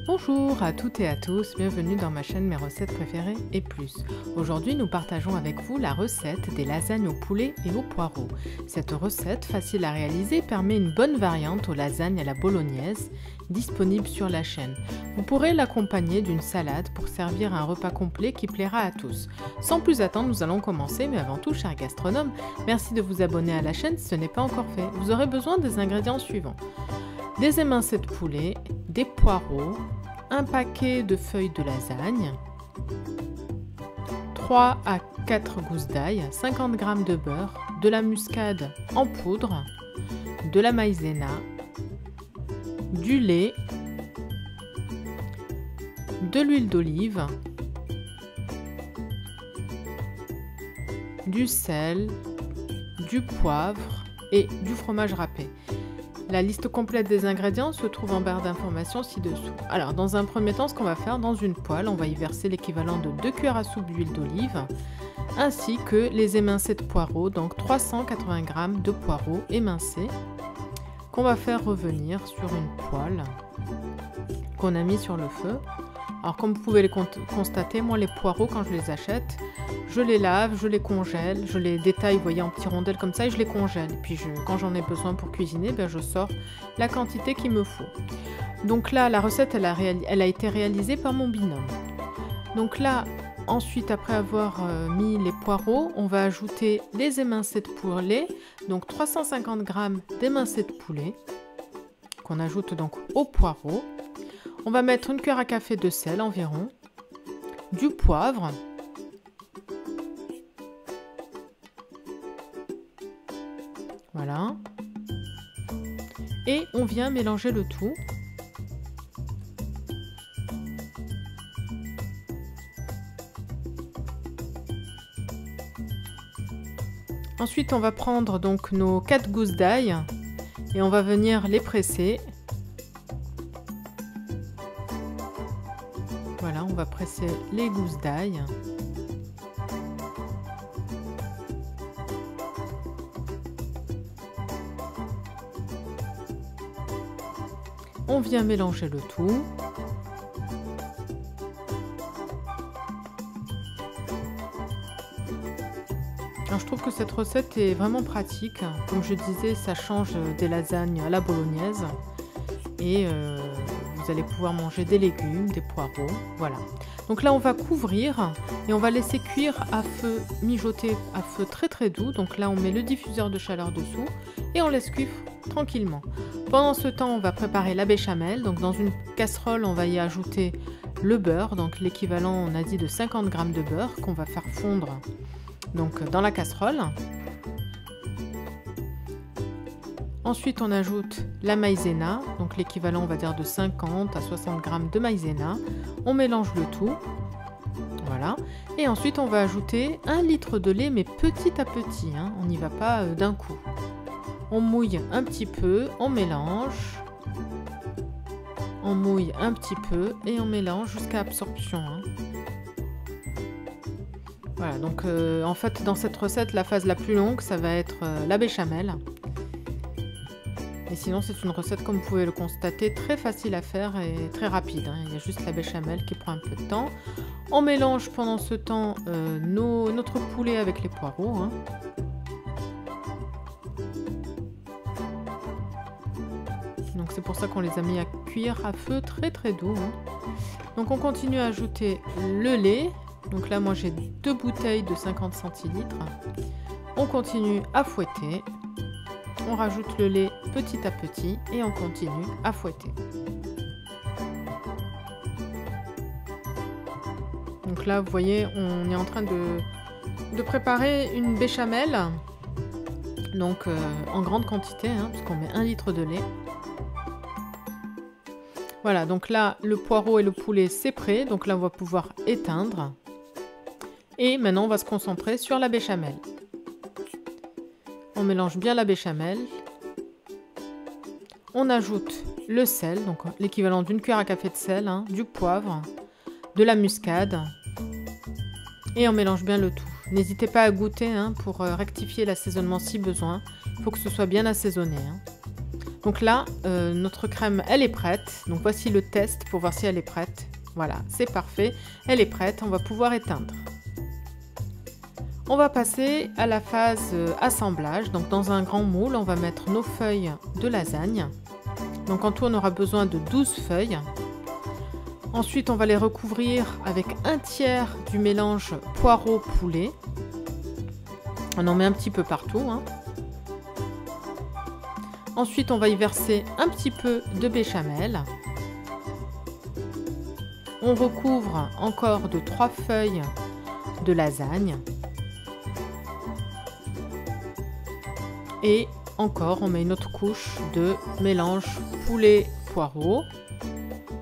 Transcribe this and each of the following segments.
Bonjour à toutes et à tous, bienvenue dans ma chaîne Mes recettes préférées et plus. Aujourd'hui nous partageons avec vous la recette des lasagnes au poulet et au poireau. Cette recette facile à réaliser permet une bonne variante aux lasagnes à la bolognaise, disponible sur la chaîne. Vous pourrez l'accompagner d'une salade pour servir un repas complet qui plaira à tous. Sans plus attendre, nous allons commencer, mais avant tout, chers gastronomes, merci de vous abonner à la chaîne si ce n'est pas encore fait. Vous aurez besoin des ingrédients suivants. Des émincés de poulet, des poireaux, un paquet de feuilles de lasagne, 3 à 4 gousses d'ail, 50 g de beurre, de la muscade en poudre, de la maïzena, du lait, de l'huile d'olive, du sel, du poivre et du fromage râpé. La liste complète des ingrédients se trouve en barre d'informations ci-dessous. Alors, dans un premier temps, ce qu'on va faire, dans une poêle, on va y verser l'équivalent de 2 cuillères à soupe d'huile d'olive, ainsi que les émincés de poireaux, donc 380 g de poireaux émincés, qu'on va faire revenir sur une poêle qu'on a mis sur le feu. Alors, comme vous pouvez le constater, moi, les poireaux, quand je les achète, je les lave, je les congèle, je les détaille, vous voyez, en petits rondelles comme ça, et je les congèle. Et puis, quand j'en ai besoin pour cuisiner, ben, je sors la quantité qu'il me faut. Donc là, la recette, elle a été réalisée par mon binôme. Donc là, ensuite, après avoir mis les poireaux, on va ajouter les émincés de poulet, donc 350 g d'émincés de poulet, qu'on ajoute donc aux poireaux. On va mettre une cuillère à café de sel environ, du poivre, voilà, et on vient mélanger le tout. Ensuite, on va prendre donc nos 4 gousses d'ail et on va venir les presser. Voilà, on va presser les gousses d'ail. On vient mélanger le tout. Alors, je trouve que cette recette est vraiment pratique. Comme je disais, ça change des lasagnes à la bolognaise. Et vous allez pouvoir manger des légumes, des poireaux, voilà. Donc là, on va couvrir et on va laisser cuire à feu mijoter à feu très très doux. Donc là, on met le diffuseur de chaleur dessous et on laisse cuire tranquillement. Pendant ce temps, on va préparer la béchamel. Donc dans une casserole, on va y ajouter le beurre, donc l'équivalent, on a dit, de 50 g de beurre qu'on va faire fondre donc dans la casserole. Ensuite, on ajoute la maïzena, donc l'équivalent, on va dire, de 50 à 60 g de maïzena. On mélange le tout, voilà. Et ensuite, on va ajouter 1 litre de lait, mais petit à petit, hein. On n'y va pas d'un coup. On mouille un petit peu, on mélange. On mouille un petit peu et on mélange jusqu'à absorption, hein. Voilà, donc en fait, dans cette recette, la phase la plus longue, ça va être la béchamel. Et sinon, c'est une recette, comme vous pouvez le constater, très facile à faire et très rapide, hein. Il y a juste la béchamel qui prend un peu de temps. On mélange pendant ce temps notre poulet avec les poireaux, hein. Donc c'est pour ça qu'on les a mis à cuire à feu très très doux, hein. Donc on continue à ajouter le lait. Donc là, moi, j'ai 2 bouteilles de 50 centilitres. On continue à fouetter. On rajoute le lait petit à petit et on continue à fouetter. Donc là, vous voyez, on est en train de préparer une béchamel, donc en grande quantité, hein, puisqu'on met 1 litre de lait. Voilà, donc là, le poireau et le poulet, c'est prêt. Donc là, on va pouvoir éteindre. Et maintenant, on va se concentrer sur la béchamel. On mélange bien la béchamel. On ajoute le sel, donc l'équivalent d'une cuillère à café de sel, hein, du poivre, de la muscade. Et on mélange bien le tout. N'hésitez pas à goûter, hein, pour rectifier l'assaisonnement si besoin. Il faut que ce soit bien assaisonné, hein. Donc là, notre crème, elle est prête. Donc voici le test pour voir si elle est prête. Voilà, c'est parfait. Elle est prête, on va pouvoir éteindre. On va passer à la phase assemblage. Donc dans un grand moule, on va mettre nos feuilles de lasagne. Donc en tout, on aura besoin de 12 feuilles. Ensuite, on va les recouvrir avec un tiers du mélange poireau-poulet. On en met un petit peu partout, hein. Ensuite, on va y verser un petit peu de béchamel. On recouvre encore de 3 feuilles de lasagne. Et encore, on met une autre couche de mélange poulet-poireau.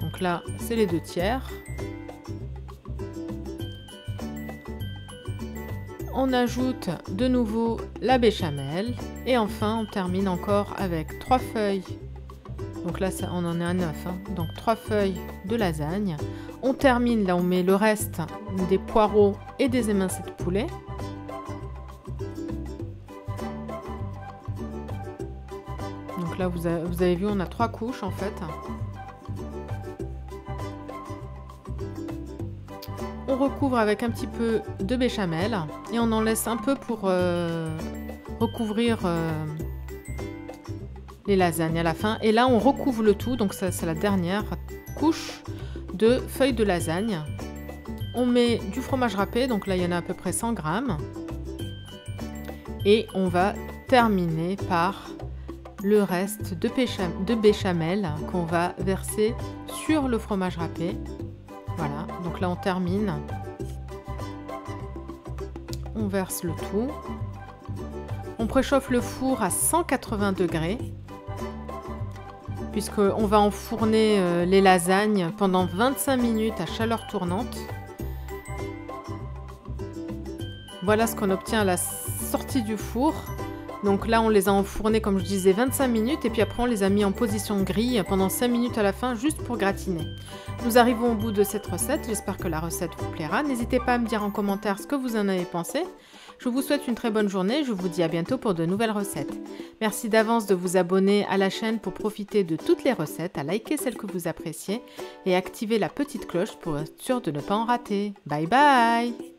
Donc là, c'est les 2 tiers. On ajoute de nouveau la béchamel. Et enfin, on termine encore avec 3 feuilles. Donc là, ça, on en est à 9. Hein. Donc 3 feuilles de lasagne. On termine, là, on met le reste des poireaux et des émincés de poulet. Donc là, vous avez vu, on a 3 couches en fait. On recouvre avec un petit peu de béchamel et on en laisse un peu pour recouvrir les lasagnes à la fin. Et là, on recouvre le tout, donc ça, c'est la dernière couche de feuilles de lasagne. On met du fromage râpé, donc là, il y en a à peu près 100 grammes. Et on va terminer par le reste de béchamel qu'on va verser sur le fromage râpé. Voilà, donc là on termine. On verse le tout. On préchauffe le four à 180 degrés. Puisqu'on va enfourner les lasagnes pendant 25 minutes à chaleur tournante. Voilà ce qu'on obtient à la sortie du four. Donc là, on les a enfournés, comme je disais, 25 minutes. Et puis après, on les a mis en position grille pendant 5 minutes à la fin, juste pour gratiner. Nous arrivons au bout de cette recette. J'espère que la recette vous plaira. N'hésitez pas à me dire en commentaire ce que vous en avez pensé. Je vous souhaite une très bonne journée. Je vous dis à bientôt pour de nouvelles recettes. Merci d'avance de vous abonner à la chaîne pour profiter de toutes les recettes, à liker celles que vous appréciez et activer la petite cloche pour être sûr de ne pas en rater. Bye bye!